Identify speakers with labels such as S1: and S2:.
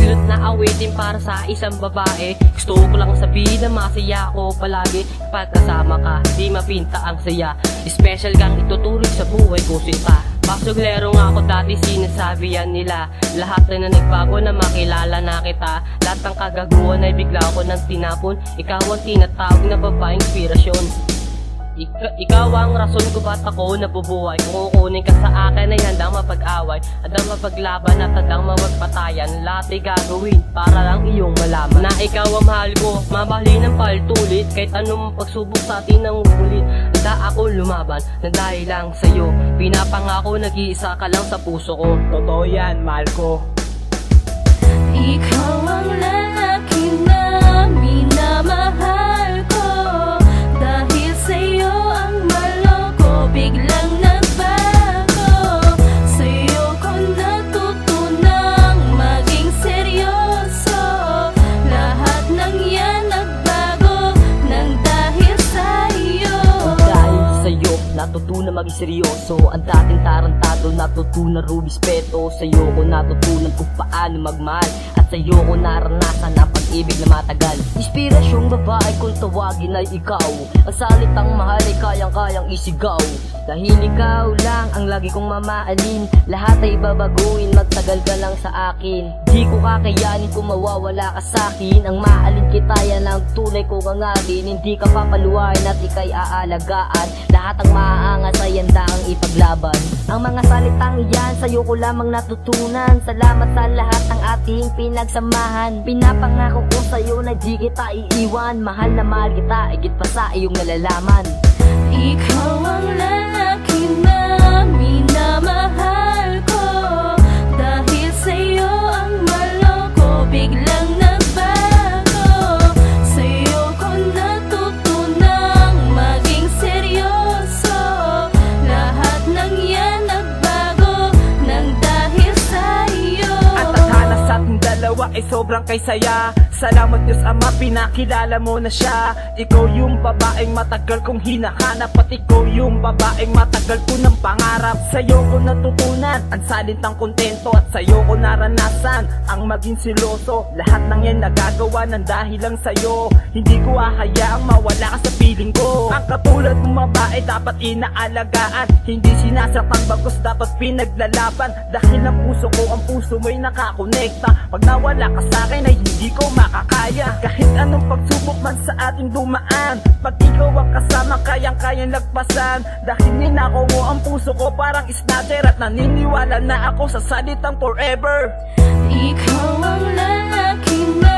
S1: Masilot na awitin para sa isang babae. Gusto ko lang sabihin na masaya ako palagi. Kapag kasama ka, di mapinta ang saya. Special kang itutuloy sa buhay ko, sinta. Pasuglero nga ako dati, sinasabi yan nila. Lahat na nagbago na makilala na kita. Lahat ng kagaguhan ay bigla ko nang tinapon. Ikaw ang tinatawag na babaeng inspirasyon. Ikaw ang rason ko ba't ako nabubuhay. Kung kukunin ka sa akin ay handang mapag-away, handang mapaglaban at handang mapagpatayan. Lahat ay gagawin para lang iyong malaman na ikaw ang mahal ko. Mamahalin ng paltulit kahit anong pagsubok sa atin ang ulit. Handa ako lumaban na dahil lang sa'yo. Pinapangako nag-iisa ka lang sa puso ko.
S2: Totoo yan, mahal ko.
S3: Ikaw ang lalaki na minamahal ko. Dahil sa'yo ang maloko biglang nagbago. Sa'yo ko natutunang maging seryoso. Lahat ng yan nagbago nang dahil sa'yo.
S4: Dahil sa'yo natutunan maging seryoso. Ang dating tarantado natutunan rumispeto. Sa'yo ko natutunan kung paano magmahal. At sa'yo ko naranasan ang pag-ibig na matagal. Inspirasyong babae kung tawagin ay ikaw. Ang salitang mahal ay kayang-kayang isigaw. Dahil ikaw lang ang lagi kong mamaalin. Lahat ay babaguhin, magtagal ka lang sa akin. Di ko kakayanin kung mawawala ka sa'kin. Ang maalin kita yan ang tunay kong angkin. Hindi ka papaluwain at ika'y aalagaan. Lahat ang maaangas ay handang ipaglaban. Ang mga salitang iyan sa'yo ko lamang natutunan. Salamat sa lahat ng ating pinagsamahan. Pinapangako ko sa'yo na di kita iiwan. Mahal na mahal kita, higit pa sa iyong nalalaman.
S3: Ikaw ang lalaki na minamahal ko. Dahil sa'yo ang maloko biglang nagbago. Sa'yo ko natutunang maging seryoso. Lahat ng yan nagbago nang dahil sa'yo.
S2: At tadhana sa ating dalawa ay sobrang kaysaya. Salamat Diyos Ama, pinakilala mo na siya. Ikaw yung babaeng matagal kong hinahanap. At ikaw yung babaeng matagal ko ng pangarap. Sa'yo ko natutunan ang salintang kontento. At sa'yo ko naranasan ang maging siloso. Lahat ng yan nagagawa ng dahil lang sa'yo. Hindi ko hahayaang mawala ka sa piling ko. Ang katulad mong babae dapat inaalagaan. Hindi sinasaktan bagos dapat pinaglalaban. Dahil ang puso ko, ang puso mo'y nakakonekta. Pag nawala ka sa'kin ay hindi ko makakaya. Kahit anong pagsubok man sa ating dumaan, pag ikaw ang kasama kayang-kayang lagpasan. Dahil ninakaw mo ang puso ko parang snatcher. At naniniwala na ako sa salitang forever.
S3: Ikaw ang lalaki na